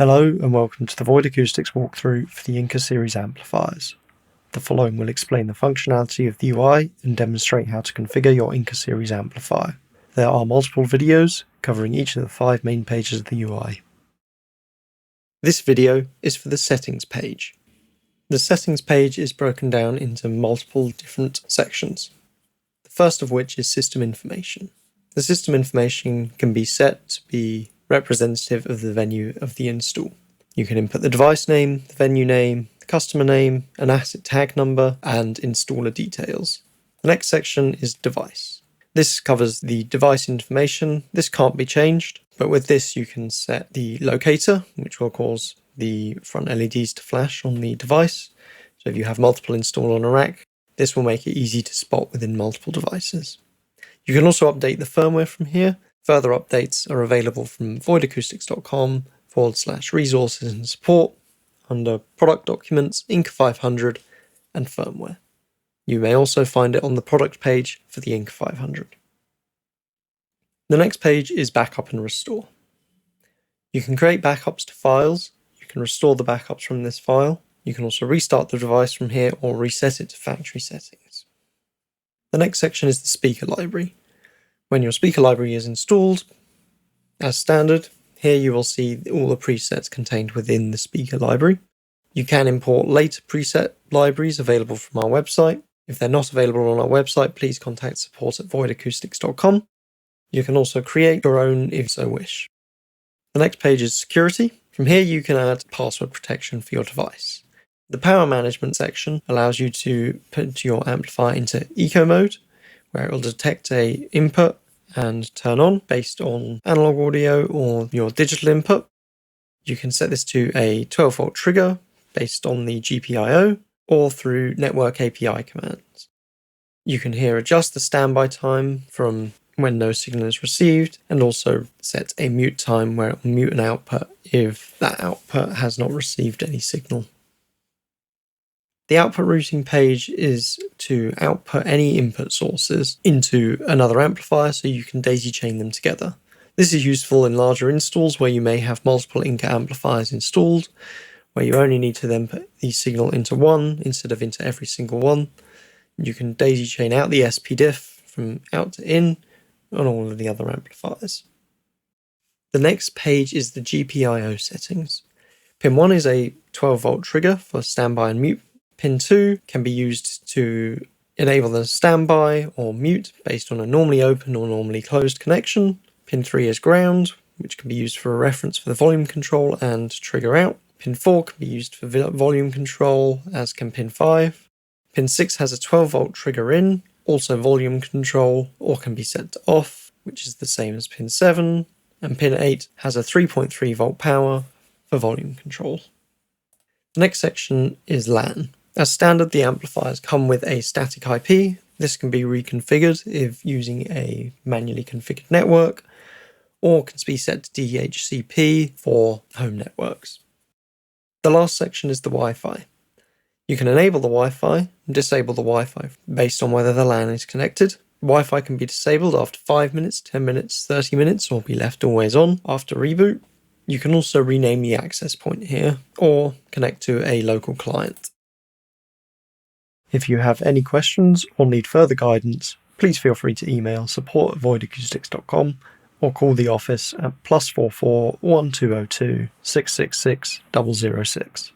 Hello and welcome to the Void Acoustics walkthrough for the Inca series amplifiers. The following will explain the functionality of the UI and demonstrate how to configure your Inca series amplifier. There are multiple videos covering each of the 5 main pages of the UI. This video is for the settings page. The settings page is broken down into multiple different sections, the first of which is system information. The system information can be set to be representative of the venue of the install. You can input the device name, the venue name, the customer name, an asset tag number, and installer details. The next section is device. This covers the device information. This can't be changed, but with this you can set the locator, which will cause the front LEDs to flash on the device. So if you have multiple installed on a rack, this will make it easy to spot within multiple devices. You can also update the firmware from here. Further updates are available from voidacoustics.com/resources and support under product documents, Inca 500 and firmware. You may also find it on the product page for the Inca 500. The next page is backup and restore. You can create backups to files. You can restore the backups from this file. You can also restart the device from here or reset it to factory settings. The next section is the speaker library. When your speaker library is installed, as standard, here you will see all the presets contained within the speaker library. You can import later preset libraries available from our website. If they're not available on our website, please contact support@voidacoustics.com. You can also create your own if so wish. The next page is security. From here you can add password protection for your device. The power management section allows you to put your amplifier into eco mode, where it will detect an input and turn on based on analog audio or your digital input. You can set this to a 12-volt trigger based on the GPIO or through network API commands. You can here adjust the standby time from when no signal is received and also set a mute time where it will mute an output if that output has not received any signal. The output routing page is to output any input sources into another amplifier so you can daisy chain them together. This is useful in larger installs where you may have multiple Inca amplifiers installed, where you only need to then put the signal into one instead of into every single one. You can daisy chain out the SPDIF from out to in on all of the other amplifiers. The next page is the GPIO settings. Pin 1 is a 12-volt trigger for standby and mute. Pin 2 can be used to enable the standby or mute based on a normally open or normally closed connection. Pin 3 is ground, which can be used for a reference for the volume control and trigger out. Pin 4 can be used for volume control, as can Pin 5. Pin 6 has a 12-volt trigger in, also volume control, or can be set to off, which is the same as Pin 7. And Pin 8 has a 3.3-volt power for volume control. The next section is LAN. As standard, the amplifiers come with a static IP. This can be reconfigured if using a manually configured network, or can be set to DHCP for home networks. The last section is the Wi-Fi. You can enable the Wi-Fi and disable the Wi-Fi based on whether the LAN is connected. Wi-Fi can be disabled after 5 minutes, 10 minutes, 30 minutes, or be left always on after reboot. You can also rename the access point here, or connect to a local client. If you have any questions or need further guidance, please feel free to email support@voidacoustics.com or call the office at +44 1202 666 006.